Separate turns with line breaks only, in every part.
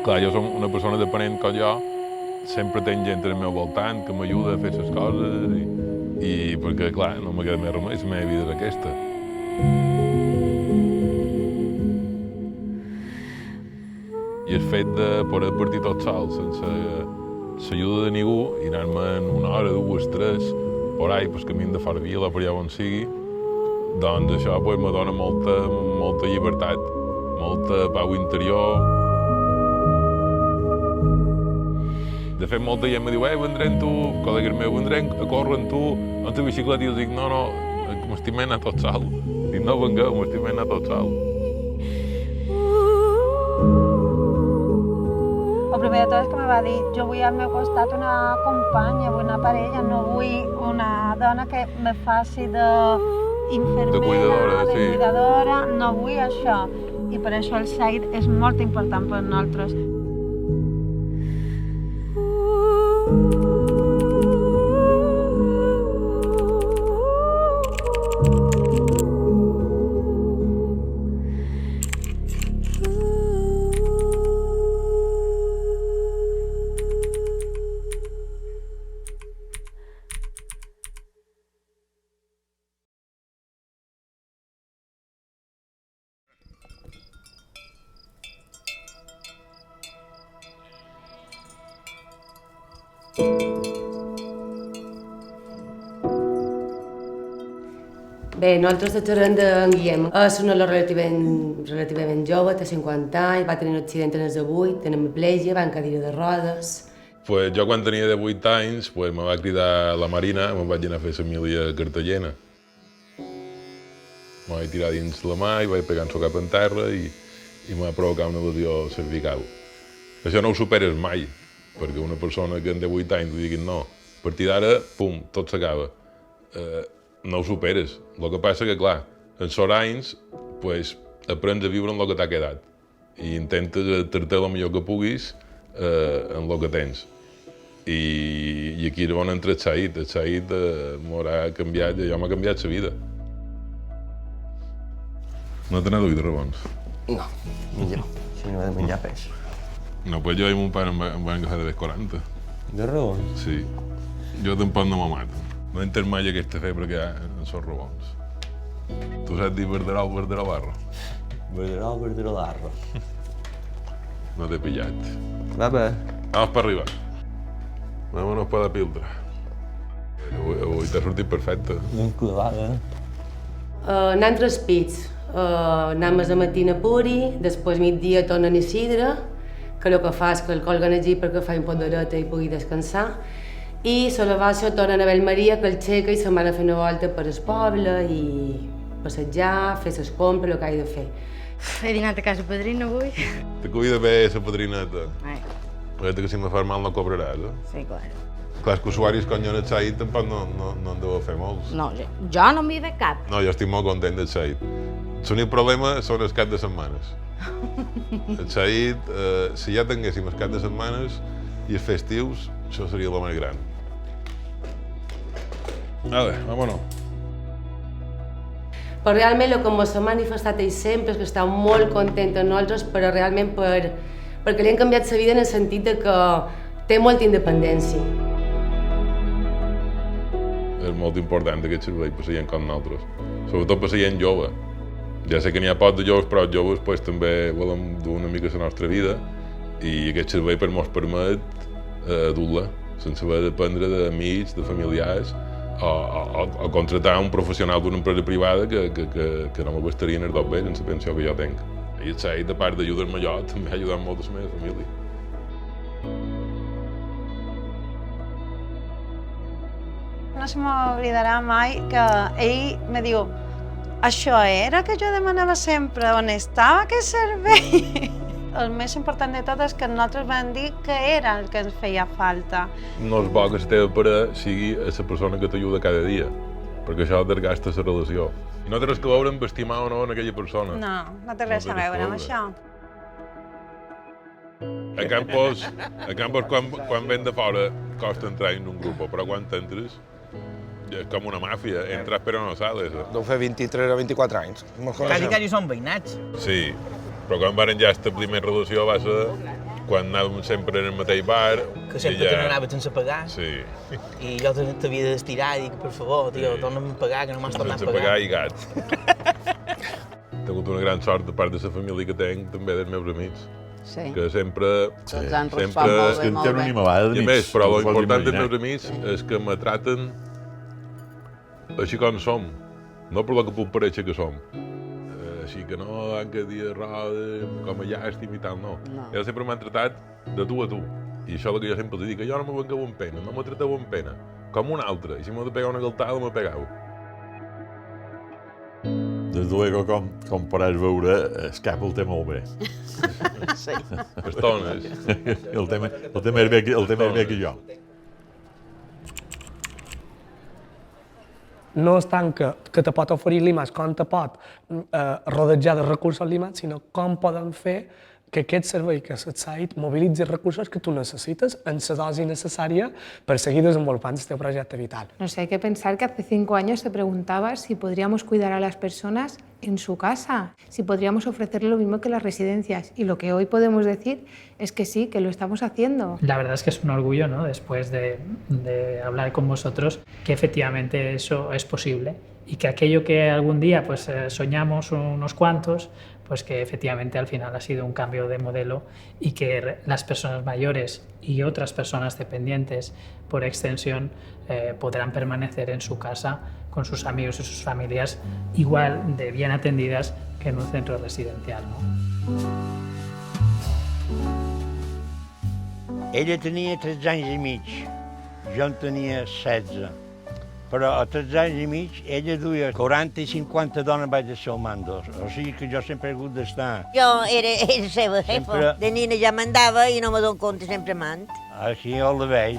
Clar, jo som una persona dependent com jo, sempre tenc gent al meu voltant que m'ajuda a fer les coses i perquè, clar, no me queda més remei, la meva vida és aquesta. I el fet de poder partir tot sol, sense l'ajuda de ningú, i anar-me'n una hora, dues, tres, por ahí, pel camí de fora vila, per allà on sigui, doncs això pues, me dona molta llibertat, molta pau interior. De fet, molta gent me diu, vendré amb tu, col·legues meus, vendré a córrer amb tu, amb la bicicleta, i jo dic, no, m'estimem anar tot sol. Dic, no vengueu, m'estimem anar tot sol.
El primer de tot és que me va dir, jo vull al meu costat una companya, vull una parella, no vull una dona que me faci d'infermera, de cuidadora, no vull això. I per això el Said és molt important per nosaltres.
Bé, nosaltres de xerrem d'en Guillem. És un olor relativament jove, té 50 anys, va tenir un accident en els 8, té hemiplegia, va en cadira de rodes.
Pues jo quan tenia 18 anys pues, me va cridar la Marina, me'n vaig anar a fer la mili a Cartagena. Me vaig tirar dins la mà i vaig pegar el cap en terra i me va provocar una lesió cervical. Això no ho superes mai, perquè una persona que en 18 anys li diguin no, a partir d'ara, pum, tot s'acaba. No ho superes. El que passa que, clar, en els anys, pues, aprens a viure amb el que t'ha quedat i intentes tractar el millor que puguis en el que tens. I aquí era on entra el Said. El Said m'haurà canviat, allò m'ha canviat la vida. No t'ha anat a de rabons?
No, millor, si no he de menjar peix.
No, pues jo i mon pare em van agafar de 40.
De rabons?
Sí. Jo tampoc no me mato. No he entès mai aquesta febre que hi ha en els rabons. Tu saps dir verderol, verderolarro?
Verderol, verderolarro.
No t'he pillat.
Va bé.
Vamos per arribar. Vámonos per la pildra. Avui t'ha sortit perfecte.
Ben clavada.
Anem tres pits. Anem a matina puri, després migdia tornen a Isidre, que el que fa és que el colguen allí perquè fa un pot d'horeta i pugui descansar. I a la baixa tornen a Bellmaria, que el aixeca i se'n van a fer una volta per el poble i passejar, fer les compres, el que he de fer.
He dinat a casa padrina avui.
Te cuida bé la padrineta. Perquè que si me fas mal no cobraràs, eh?
Sí, clar.
Clar, és que usuaris com jo en el Said tampoc no en deu fer molts.
No, jo no m'hi ve cap.
No, jo estic molt content del Said. L'únic problema són els caps de setmanes. El Said, si ja tinguéssim els caps de setmanes i els festius, això seria el més gran. Vale, vámonos.
Però realment el que ens ha manifestat ell sempre és que està molt content amb nosaltres, però realment perquè li han canviat la vida en el sentit de que té molta independència.
És molt important aquest servei per la gent com nosaltres, sobretot per la gent jove. Ja sé que n'hi ha poc de joves, però els joves pues, també volem dur una mica la nostra vida i aquest servei ens permet dur-la, sense haver de dependre d'amics, de familiars, o contratar un professional d'una empresa privada que no me gastarien els dos vells en la pensió que jo tinc. I el Said, a part d'ajudar-me jo, també ha ajudat molt a la meva família.
No se m'oblidarà mai que ell me diu això era que jo demanava sempre, on estava aquest servei? El més important de tot és que nosaltres vam dir que era el que ens feia falta.
No és bo que la teva parella sigui la persona que t'ajuda cada dia, perquè això desgasta la relació. I no té res que veure amb estimar o no en aquella persona.
No, no té res a veure amb això.
A Campos, quan ven de fora, costa entrar en un grup, però quan t'entres, és com una màfia, entras però no sales.
Deu fer 23 o 24 anys.
Quasi som veïnats.
Sí, però quan van ja establir més relació va ser quan anàvem sempre en el mateix bar...
Que sempre te n'anaves sense pagar.
Sí.
I jo t'havia d'estirar i dir, per favor, tio, torna'm a pagar, que no m'has tornat a pagar.
Sense pagar i gat. He tingut una gran sort, a part de la família que tenc, també dels meus amics.
Sí.
Que sempre...
Ens han respost molt bé, molt bé.
I a més, però l'important dels meus amics és que me traten així com som, no per lo que puc parèixer que som. Així que no han que dir roda, com a llàstim i tal, no. Ells sempre m'han tratat de tu a tu. I això és el que jo sempre dic, que jo no me vengueu amb pena, no me trateu amb pena, com un altre. I si m'he de pegar una galtada, me pegau.
Des de luego, com podràs veure, el cap el té molt bé.
Sí.
Estones.
El té més bé que jo.
No és tant que te pot oferir l'IMAX com te pot rodejar de recursos l'IMAX, sinó com poden fer que aquest servei, que el site, mobilitzi els recursos que tu necessites en la dosi necessària per seguir desenvolupant el teu projecte vital.
No sé, hay que pensar que hace 5 años se preguntaba si podríamos cuidar a las personas en su casa, si podríamos ofrecerle lo mismo que las residencias. Y lo que hoy podemos decir es que sí, que lo estamos haciendo.
La verdad es que es un orgullo, ¿no? Después de hablar con vosotros, que efectivamente eso es posible y que aquello que algún día pues, soñamos unos cuantos, pues que efectivamente al final ha sido un cambio de modelo y que las personas mayores y otras personas dependientes por extensión podrán permanecer en su casa con sus amigos y sus familias igual de bien atendidas que en un centro residencial, ¿no?
Ella tenia 13 anys i mig, jo en tenia 16. Però a 13 anys i mig ella duia 40 i 50 dones baix del seu mando. O sigui que jo sempre he hagut d'estar.
Jo era seva jefa. De nina ja mandava i no me dono compte, sempre mand.
Aquí jo la veig.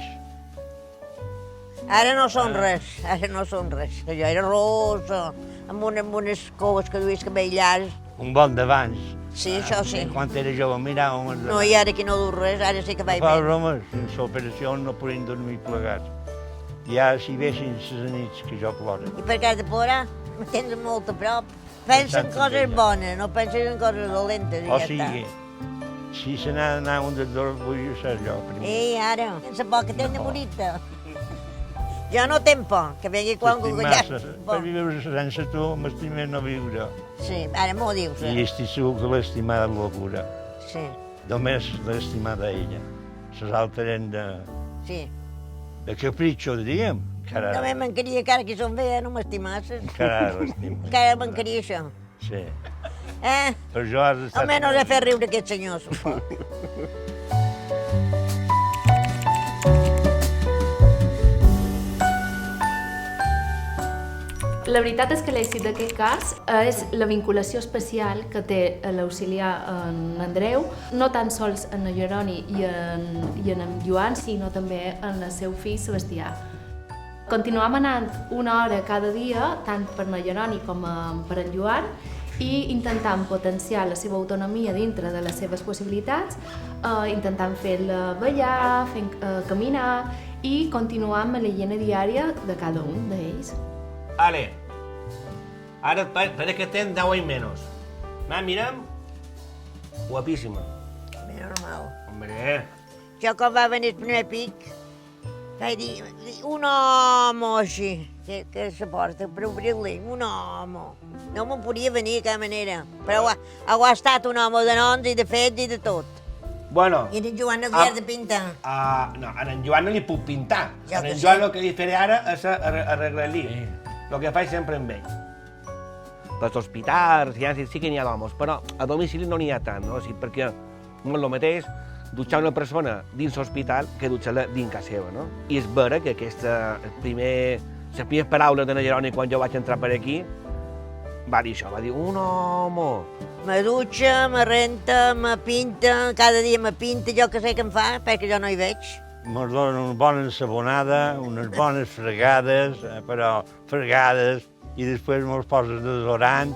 Ara no són res, ara no són res. Jo era rosa, amb unes coves que duies cabell llarg.
Un bon d'abans.
Sí, això sí.
Quan era jove miràvem...
No, i ara que no du res, ara sí que vaig bé.
Fa bromes, sense operació no podem dormir plegats. Ja si vessin les nits que jo ploro.
I per cas de plorar, me tens molt a prop. Pensa en coses bones, no penses en coses dolentes i
ja
està.
O sigui, si se n'ha d'anar un dels dos, vull ser jo primer.
Ei, ara, sense por que t'he enamorit-te. Jo no tenc por, que vingui quan ja...
Per viure sense tu, m'estimé no viure.
Sí, ara m'ho dius.
I estic segur que l'estimar de locura.
Sí.
Només l'estimar d'ella. Les altres eren de...
Sí.
De capritxo, diríem.
També m'encaria que ara que som bé, no m'estimasses.
Encara l'estima.
Encara m'encaria això.
Sí.
Per
jo has estat...
Almenys he fet riure aquest senyor, suposo.
La veritat és que l'èxit d'aquest cas és la vinculació especial que té l'auxiliar en Andreu, no tan sols en el Jeroni i en Joan, sinó també en el seu fill Sebastià. Continuam anant una hora cada dia, tant per en Jeroni com per en Joan, i intentant potenciar la seva autonomia dintre de les seves possibilitats, intentant fer-la ballar, fent caminar i continuar amb la higiene diària de cada un d'ells.
Ale, ara parece que tens 10 anys menys. Mira'm, guapíssima.
Normal.
Hombre.
Jo quan va venir el primer pic, vaig dir, un home així, que se porta per obrir-li, un home. No me'n podia venir de cap manera, però ha estat un home de noms i de fets i de tot.
Bueno...
I en Joan no li has de pintar?
No, a en Joan no li puc pintar. A en Joan el que li faré ara és arreglar-li. El que faig sempre amb ell. Les hospitals, sí que n'hi ha d'homes, però a domicili no n'hi ha tant, no? Perquè no és el mateix dutxar una persona dins l'hospital que dutxar-la dins casa seva, no? I és vera que les primeres paraules de Jeroni quan jo vaig entrar per aquí va dir això, va dir, un home.
Me dutxa, me renta, me pinta, cada dia me pinta, jo que sé què em fa, perquè jo no hi veig.
Ens donen una bona ensabonada, unes bones fregades, però fregades, i després ens poses desodorant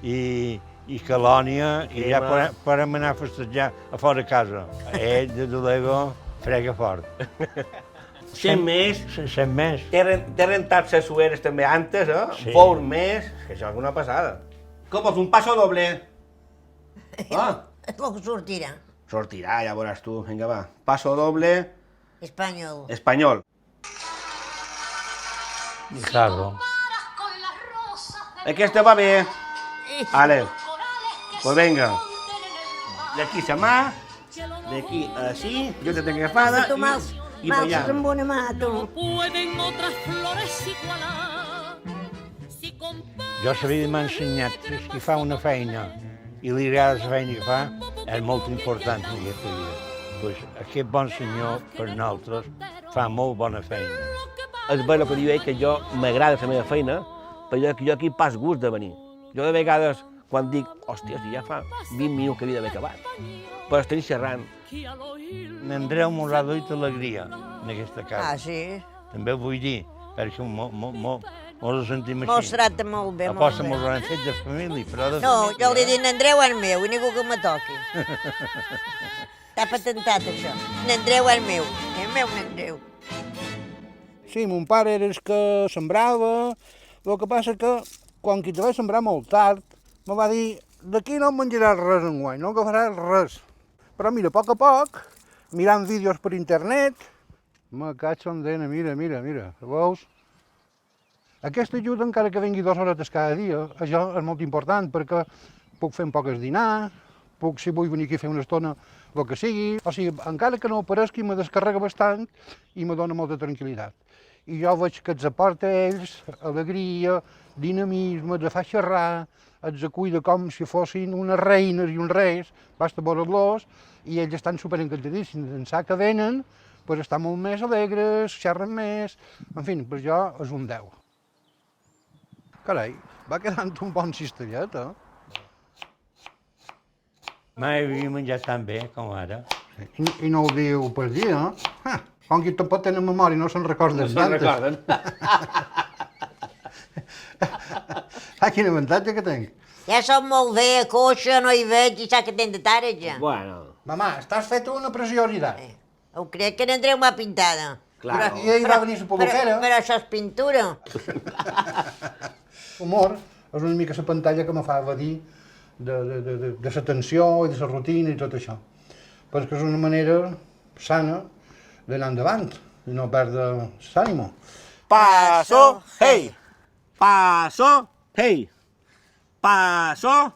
i calònia, i ja podem anar a festejar a fora de casa. Ell, de Dolego, frega fort.
100 més.
100 més.
T'he rentat les sueres també antes, eh?
Sí.
Fous més, que això és una passada. Com vols, un passo doble?
És el que sortirà.
Sortirà, ja veuràs tu. Vinga, va. Paso doble.
Espanyol.
Espanyol.
Guitarra.
Aquesta va bé. Vale. Pues venga. De aquí se mà, de aquí a així, jo te tengo agafada i per allà.
Amb una mà, tu.
Jo sabia m'ha ensenyat que qui fa una feina i li agrada la feina que fa és molt important en aquesta vida. Pues aquest bon senyor, per nosaltres, fa molt bona feina.
És bé el que diu ell, que jo m'agrada la meva feina, però jo aquí pas gust de venir. Jo de vegades, quan dic, hòstia, si ja fa 20 minuts que havia d'haver acabat, però estic xerrant.
N'Andreu mos ha duit alegria en aquesta casa.
Ah, sí?
També ho vull dir, perquè mos ho sentim així.
Mos tracta molt bé, molt bé.
Aposta mos ho han fet de família, però de
No,
família.
jo li dic n'Andreu és meu i ningú que me toqui. Està patentat, això. N'Andreu és meu n'Andreu.
Sí, mon pare era el que sembrava. El que passa que, quan qui te va sembrar molt tard, me va dir, d'aquí no em menjaràs res enguany, no agafaràs res. Però mira, a poc, mirant vídeos per internet, me cacho en dena, mira, veus? Aquesta ajuda, encara que vengui 2 horetes cada dia, això és molt important, perquè puc fer un poc el dinar, puc, si vull venir aquí a fer una estona, el que sigui. O sigui, encara que no aparegui, me descarrega bastant i me dona molta tranquil·litat. I jo veig que els aporta a ells alegria, dinamisme, de fa xerrar, els cuida com si fossin unes reines i uns reis, basta veure-los, i ells estan superencantadíssims. En sa que venen, pues estan molt més alegres, xerren més, en fi, per jo és un 10. Carai, va quedant un bon cistellet, eh?
Mai havia menjat tan bé com ara.
I no ho diu per dir, eh? Com qui tampoc tenen memòria, no se'n recorden.
No se'n recorden.
Quin avantatge que tenc.
Ja som molt bé, coixa, no hi veig, i saps que tens de tara, ja.
Bueno.
Mamà, estàs fet una preciosidad.
Ho crec que n'Andreu m'ha pintada.
Claro. I ell va venir a la peluquera.
Però això és pintura.
Humor és una mica la pantalla que me fa evadir de la tensió i de la rutina i tot això. Perquè és una manera sana d'anar endavant i no perdre l'ànimo.
Paso, hey! Paso, hey! Paso.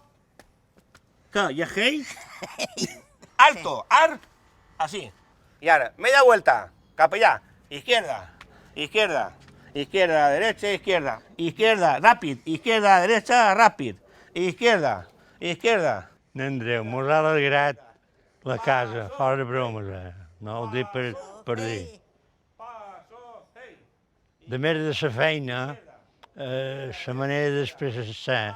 ¿Qué? ¿Ya hey? Alto, así. Y ahora, media vuelta, cap allá. Izquierda, izquierda, izquierda, derecha, izquierda. Izquierda, rápido, izquierda, derecha, rápido. Izquierda, izquierda.
N'Andreu, mos ha alegrat la casa, fora de bromes, no ho dic per dir. De més de la feina, la manera d'expressar,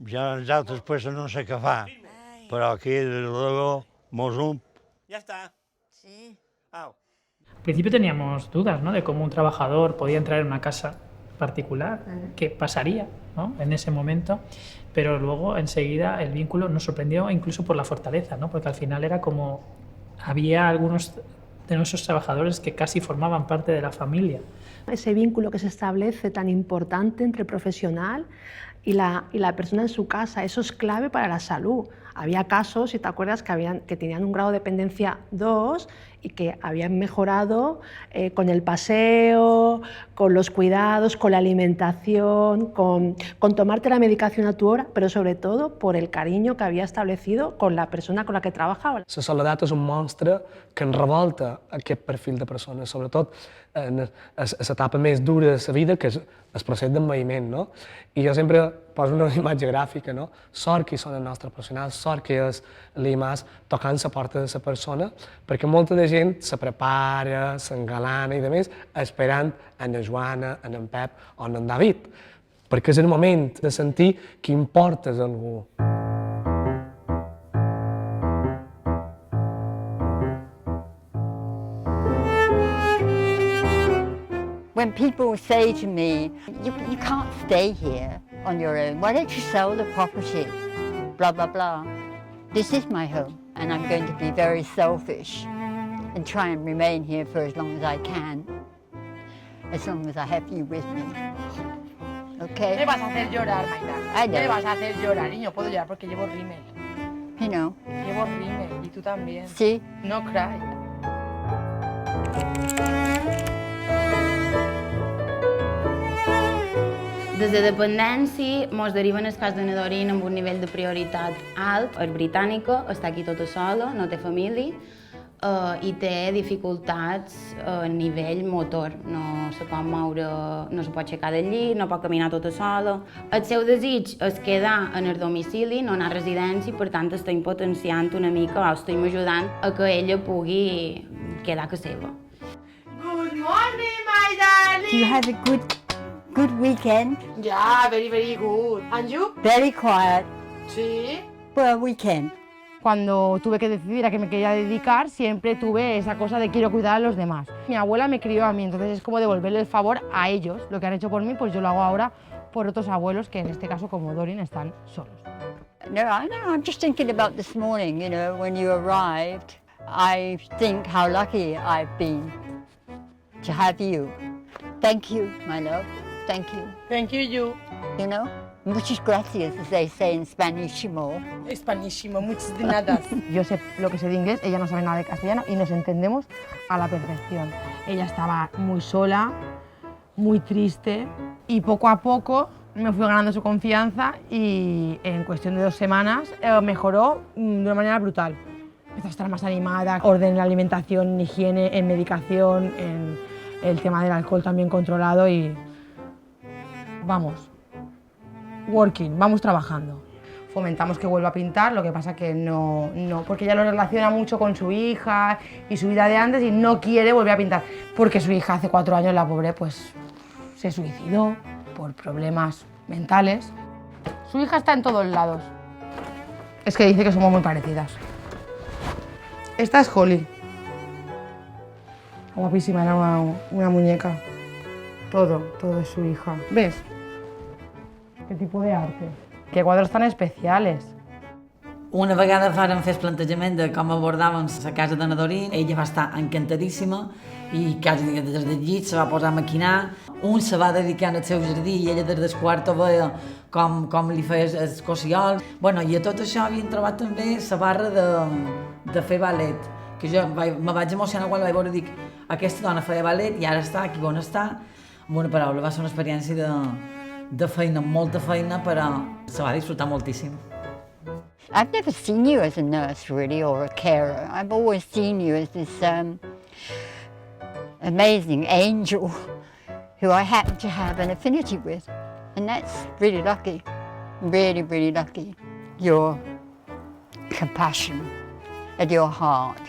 ja els altres pues no sé què fa, però aquí de luego mos omple.
Ya está.
Sí.
Al principio teníamos dudas, ¿no?, de cómo un trabajador podía entrar en una casa particular, qué pasaría, ¿no?, en ese momento, pero luego enseguida el vínculo nos sorprendió incluso por la fortaleza, ¿no?, porque al final era como había algunos de nuestros trabajadores que casi formaban parte de la familia.
Ese vínculo que se establece tan importante entre el profesional y la persona en su casa, eso es clave para la salud. Había casos, si te acuerdas, que tenían un grado de dependencia 2 y que habían mejorado con el paseo, con los cuidados, con la alimentación, con tomarte la medicación a tu hora, pero sobre todo por el cariño que había establecido con la persona con la que trabajaba.
La soledat és un monstre que ens revolta aquest perfil de persones, sobretot en l'etapa més dura de la vida, que és el procés d'envelliment, no? I jo sempre poso una imatge gràfica, no? Sort que hi són els nostres professionals, sort que és l'IMAS tocant la porta de la persona, perquè molta de gent se prepara, s'engalana i de més, esperant en Joana, en Pep o en David, perquè és el moment de sentir que importes a algú.
When people say to me, you can't stay here on your own, why don't you sell the property, blah, blah, blah. This is my home, and I'm going to be very selfish and try and remain here for as long as I can, as long as I have you with me. Okay?
Me vas a hacer llorar, Mayra.
I know.
Me vas a hacer llorar, y no puedo llorar porque llevo rímel.
You know.
Llevo rímel. Y tú también.
Sí.
No cry.
Des de dependència ens deriven el cas de na Doreen amb un nivell de prioritat alt. És britànica, està aquí tota sola, no té família i té dificultats a nivell motor. No se pot moure, no se pot aixecar del llit, no pot caminar tota sola. El seu desig és quedar en el domicili, no anar a residència, per tant estem potenciant una mica, o estem ajudant a que ella pugui quedar a casa seva.
Good morning, my darling!
Do you have a good weekend?
Yeah, very, very good. And you?
Very quiet.
Sí.
Well, weekend.
Cuando tuve que decidir a qué me quería dedicar, siempre tuve esa cosa de quiero cuidar a los demás. Mi abuela me crió a mí, entonces es como devolverle el favor a ellos. Lo que han hecho por mí, pues yo lo hago ahora por otros abuelos que en este caso, como Doreen, están solos.
No, I'm just thinking about this morning, you know, when you arrived. I think how lucky I've been to have you. Thank you, my love. Thank you.
Thank you, you.
You know? Muchas gracias, as they say in Spanísimo.
Espanísimo, muchas de nada. Yo sé lo que sé de inglés, ella no sabe nada de castellano y nos entendemos a la perfección. Ella estaba muy sola, muy triste y poco a poco me fui ganando su confianza y en cuestión de 2 semanas mejoró de una manera brutal. Empezó a estar más animada, orden en la alimentación, en higiene, en medicación, en el tema del alcohol también controlado y vamos. Working, vamos trabajando. Fomentamos que vuelva a pintar, lo que pasa que no, porque ella lo relaciona mucho con su hija y su vida de antes y no quiere volver a pintar, porque su hija hace 4 años, la pobre, pues se suicidó por problemas mentales. Su hija está en todos lados. Es que dice que somos muy parecidas. Esta es Holly. Guapísima, era una muñeca. Todo es su hija. ¿Ves? ¿Qué tipo de arte? ¿Qué cuadros tan especiales?
Una vegada vàrem fer el plantejament de com abordàvem la casa de na Doreen, ella va estar encantadíssima i quasi des del llit se va posar a maquinar. Un se va dedicar al seu jardí i ella des del quarto veia com li feia el cossiol. Bueno, i a tot això havien trobat també la barra de fer ballet, que jo me vaig emocionar quan la vaig veure i dic aquesta dona feia ballet i ara està aquí on està. Amb una paraula, va ser una experiència de feina, molta feina, però se va disfrutar moltíssim.
I've never seen you as a nurse, really, or a carer. I've always seen you as this amazing angel who I happen to have an affinity with. And that's really lucky, really, really lucky. Your compassion and your heart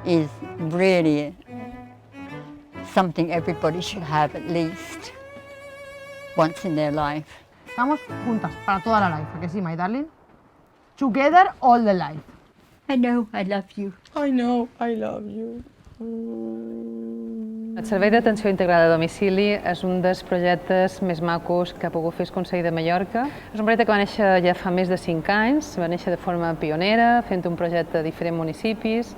is really something everybody should have at least once in their life.
Estamos juntas para toda la life, ¿a que sí, my darling? Together all the life.
I know, I love you.
I know, I love you.
El Servei d'Atenció Integrada a Domicili és un dels projectes més macos que ha pogut fer el Consell de Mallorca. És un projecte que va néixer ja fa més de 5 anys, va néixer de forma pionera, fent un projecte a diferents municipis,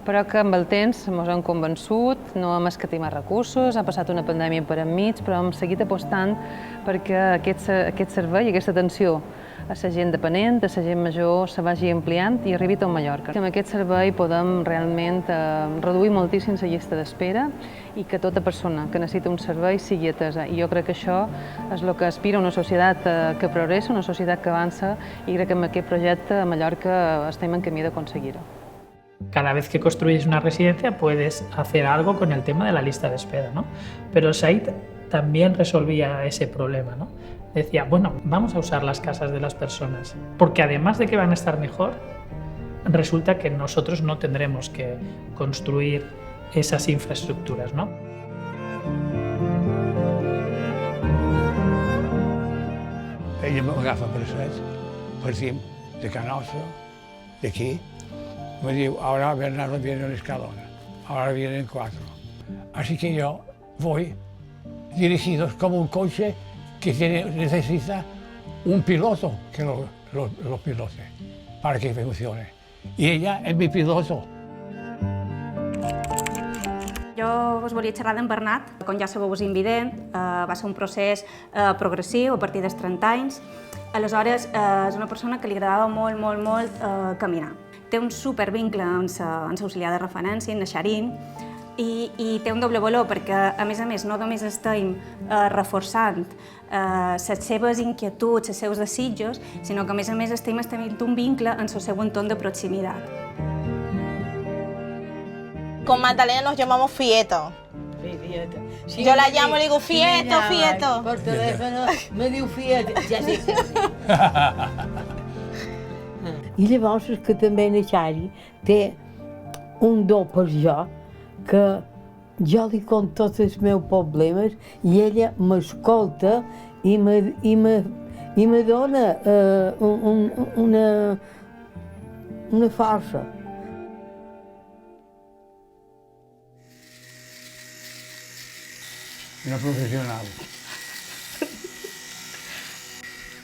però que amb el temps ens hem convençut, no hem escatimat recursos, ha passat una pandèmia per enmig, però hem seguit apostant perquè aquest servei i aquesta atenció a la gent dependent, a la gent major, se vagi ampliant i arribi a tot Mallorca. Amb aquest servei podem realment reduir moltíssim la llista d'espera i que tota persona que necessita un servei sigui atesa. I jo crec que això és el que aspira una societat que progressa, una societat que avança, i crec que amb aquest projecte a Mallorca estem en camí d'aconseguir-ho.
Cada vez que construyes una residencia puedes hacer algo con el tema de la lista de espera, ¿no? Pero Said también resolvía ese problema, ¿no? Decía, bueno, vamos a usar las casas de las personas, porque además de que van a estar mejor, resulta que nosotros no tendremos que construir esas infraestructuras, ¿no?
Ella m'agafa per cim de Canosa, d'aquí. Me diu, ahora Bernardo viene una escalona, ahora vienen 4. Así que yo voy dirigidos como un coche que necesita un piloto que lo pilote para que funcione. Y ella es mi piloto.
Jo us volia xerrar d'en Bernat. Com ja sabeu, és invident, va ser un procés progressiu a partir dels 30 anys. Aleshores, és una persona que li agradava molt caminar. té un supervincle amb l'auxiliar de referència, en Xarín, i té un doble valor perquè, a més, no només estem reforçant les seves inquietuds, els seus desitjos, sinó que, a més, estem establint un vincle en el seu entorn de proximitat.
Con Magdalena nos llamamos Fieto.
Sí, Fieto. Sí,
yo la llamo y le digo, Fieto,
sí,
Fieto.
Por teléfono me diu Fieto. Ja sé. I llavors és que també en Xari té un do per jo, que jo li conto tots els meus problemes i ella m'escolta i me dona una força.
Una profesional.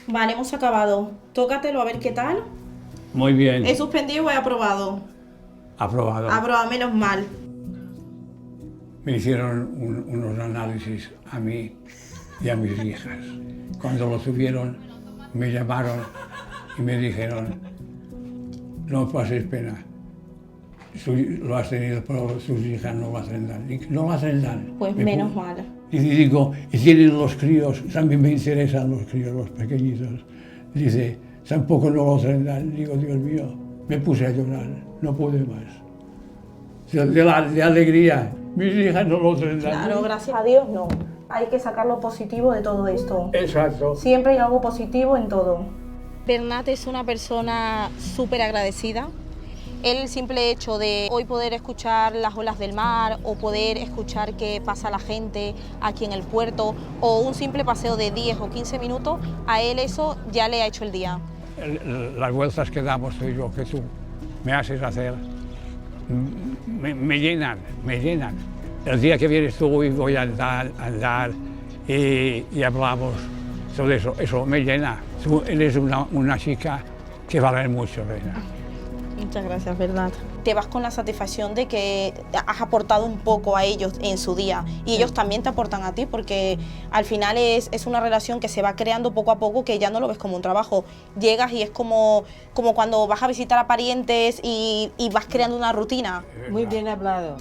Vale, hemos acabado. Tócatelo a ver qué tal.
Muy bien.
¿He suspendido o he aprobado?
Aprobado.
Aprobado, menos mal.
Me hicieron unos análisis a mí y a mis hijas. Cuando lo subieron, me llamaron y me dijeron, no pases pena. Lo has tenido, pero sus hijas no lo tendrán. No lo tendrán.
Pues menos mal.
Y digo, y tienen los críos, también me interesan los críos, los pequeñitos. Dice, tampoco no lo tendrán. Digo, Dios mío, me puse a llorar, no pude más. De alegría, mis hijas no lo tendrán.
Claro, gracias a Dios no. Hay que sacar lo positivo de todo esto.
Exacto.
Siempre hay algo positivo en todo. Bernat es una persona súper agradecida. El simple hecho de hoy poder escuchar las olas del mar o poder escuchar qué pasa la gente aquí en el puerto o un simple paseo de 10 o 15 minutos, a él eso ya le ha hecho el día.
Las vueltas que damos tú y yo, que tú me haces hacer, me llenan, me llenan. El día que vienes tú y voy a andar y hablamos sobre eso me llena. Tú eres una chica que vale mucho, Reina.
Muchas gracias, ¿verdad? Te vas con la satisfacción de que has aportado un poco a ellos en su día y ellos también te aportan a ti porque al final es una relación que se va creando poco a poco que ya no lo ves como un trabajo. Llegas y es como cuando vas a visitar a parientes y vas creando una rutina.
Muy bien hablado.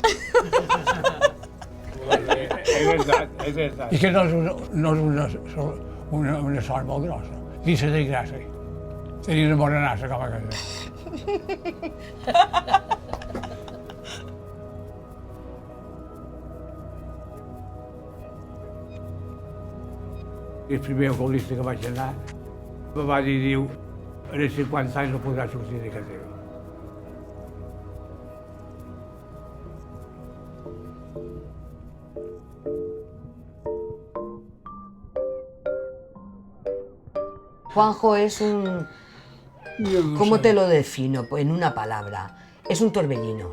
Es verdad, es verdad. Y que no es una sal molt grossa. Dice de grasa. Tenir una bona nasa com a casa. El primer oculista que vaig anar me va dir, diu, en els 50 anys no podràs sortir de casa teva.
Juanjo es un... ¿Cómo te lo defino? Pues en una palabra. Es un torbellino.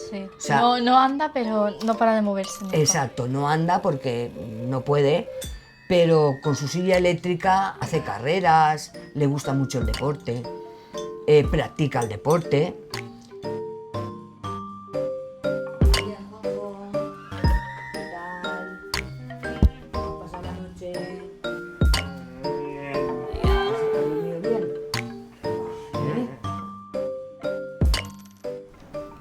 Sí.
O sea,
no anda, pero no para de moverse nunca.
Exacto, no anda porque no puede, pero con su silla eléctrica hace carreras, le gusta mucho el deporte, practica el deporte.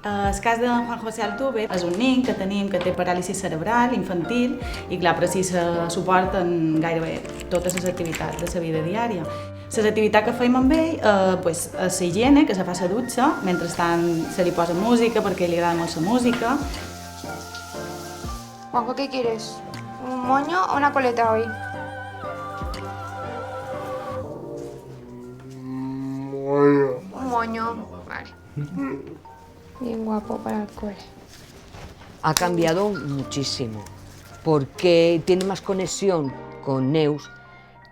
El cas de Juan José Altuve és un nen que tenim que té paràlisi cerebral infantil i clar, precisa suport en gairebé totes les activitats de la vida diària. Les activitats que fem amb ell és la higiene, que se fa la dutxa, mentrestant se li posa música perquè li agrada molt la música.
Juanjo, ¿qué quieres? ¿Un moño o una coleta hoy? Un moño, vale. Bien guapo para el cole.
Ha cambiado muchísimo, porque tiene más conexión con Neus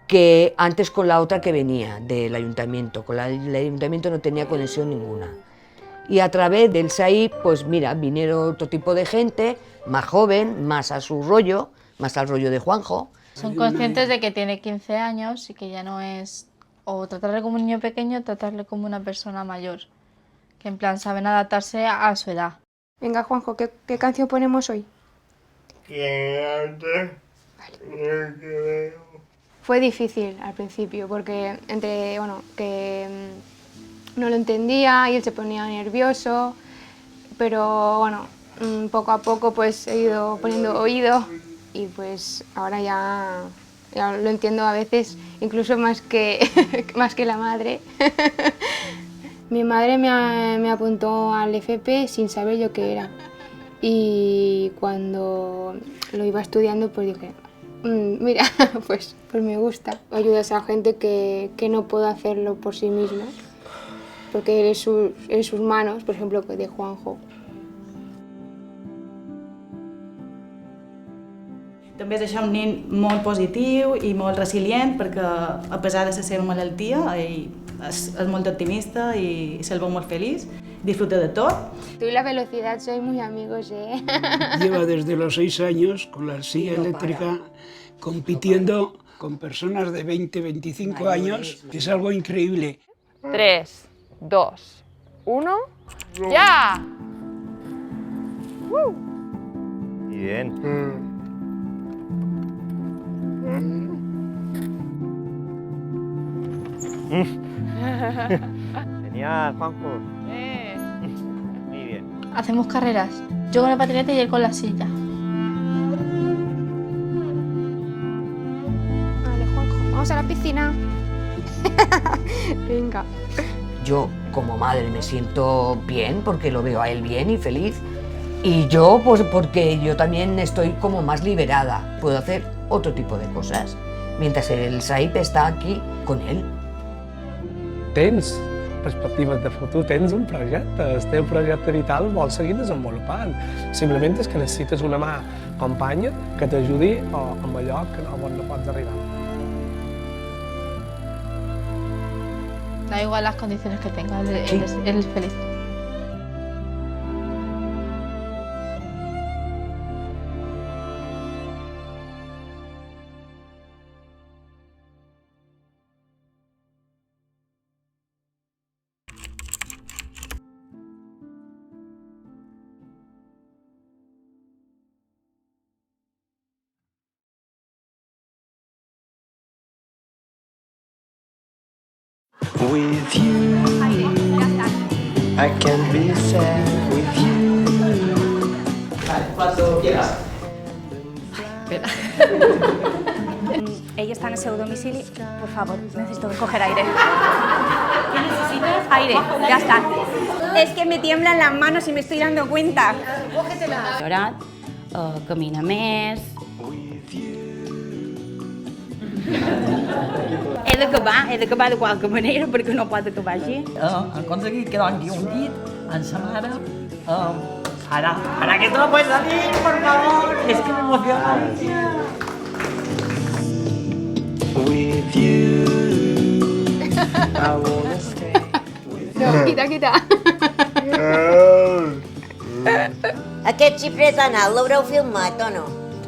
que antes con la otra que venía del ayuntamiento. Con el ayuntamiento no tenía conexión ninguna. Y a través del SAI, pues mira, vinieron otro tipo de gente, más joven, más a su rollo, más al rollo de Juanjo.
Son conscientes de que tiene 15 años y que ya no es o tratarle como un niño pequeño o tratarle como una persona mayor. Que en plan saben adaptarse a su edad. Venga, Juanjo, ¿qué canción ponemos hoy? Fue difícil al principio porque
no lo entendía y él se ponía nervioso, pero bueno, poco a poco pues he ido poniendo oído y pues ahora ya lo entiendo a veces, incluso más que la madre. Mi madre me apuntó al FP sin saber yo qué era y cuando lo iba estudiando pues dije, mira, pues me gusta. Ayudas a gente que no puede hacerlo por sí misma, porque eres sus manos, por ejemplo, de Juanjo.
També és això un nen molt positiu i molt resilient perquè a pesar de la seva malaltia ell és molt optimista i se'l veu molt feliç, disfruta de tot.
Tú y la velocidad sois muy amigos, ¿eh?
Lleva desde los 6 años con la silla eléctrica compitiendo con personas de 20, 25 años. Es algo increíble.
3, 2, 1, ¡ya!
Bien. Genial, Juanjo. Muy bien.
Hacemos carreras. Yo con la patineta y él con la silla.
Vale, Juanjo, vamos a la piscina. Venga.
Yo como madre me siento bien porque lo veo a él bien y feliz. Y yo pues porque yo también estoy como más liberada. Puedo hacer otro tipo de cosas. Mientras el SAIP está aquí con él.
Tens perspectives de futur, tens un projecte, el teu projecte vital el vols seguir desenvolupant. Simplement és que necessites una mà companya que t'ajudi amb allò que no pots arribar.
Da igual las condiciones que tenga, él es feliz.
With you, I can be sad with you.
Cuando quieras.
Ella está en el seu domicili. Por favor, necesito coger aire. ¿Qué necesitas? Aire, ya está. Es que me tiemblan las manos y me estoy dando cuenta.
Ha millorat, camina més... He d'acabar de qualque manera perquè no pot acabar així.
He aconseguit que doni un llit amb sa mare. Para que todo puede salir, por favor. Es que me emociona.
With you, I wanna stay.
No, quita.
Aquest xifre tan alt l'haureu filmat o no?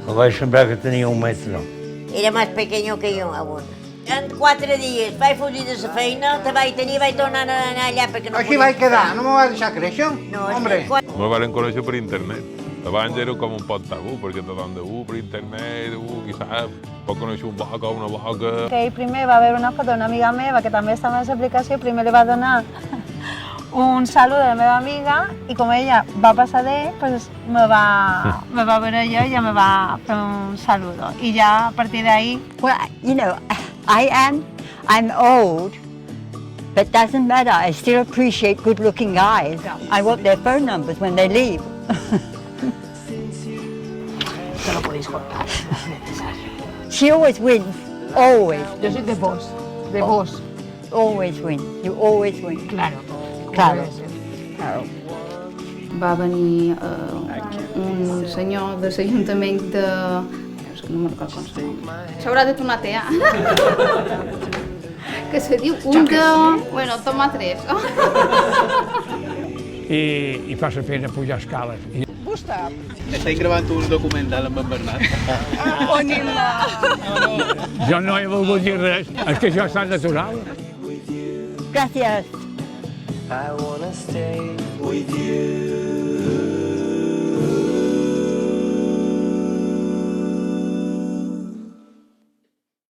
El vaig sembrar que tenia 1 metre.
Era más pequeño que yo aún. En 4 dies vaig fugir de la feina, te vaig tenir i vaig tornar a anar allà perquè no
Així vaig quedar, no me va deixar créixer?
No,
hombre.
Me van conèixer per internet. Abans era com un pot tabú, perquè tothom de per internet, qui sap, pot conèixer un boca o una boca.
Que ell primer va veure una foto d'una amiga meva que també estava en l'aplicació, primer li va donar un saludo de la meva amiga i com ella va passar d'ell, pues me va veure jo i ja me va fer un saludo. I ja a partir d'ahí...
Well, you know, I'm old, but doesn't matter. I still appreciate good-looking guys. I want their phone numbers when they leave.
Esto lo podéis cortar, no es necesario.
She always wins, always.
Yo soy de vos, de vos.
Always win, you always win.
Claro.
Claro.
Va venir un senyor de l'Ajuntament de... És que no me'n recordo com se diu. S'haurà de tornar a tear. Que se diu un de... Bueno, toma 3.
I fa la pena pujar escales.
Gusta.
Estic gravant un documental amb en Bernat.
Jo no he volgut dir res, és que això està natural.
Gracias.
I wanna stay with you.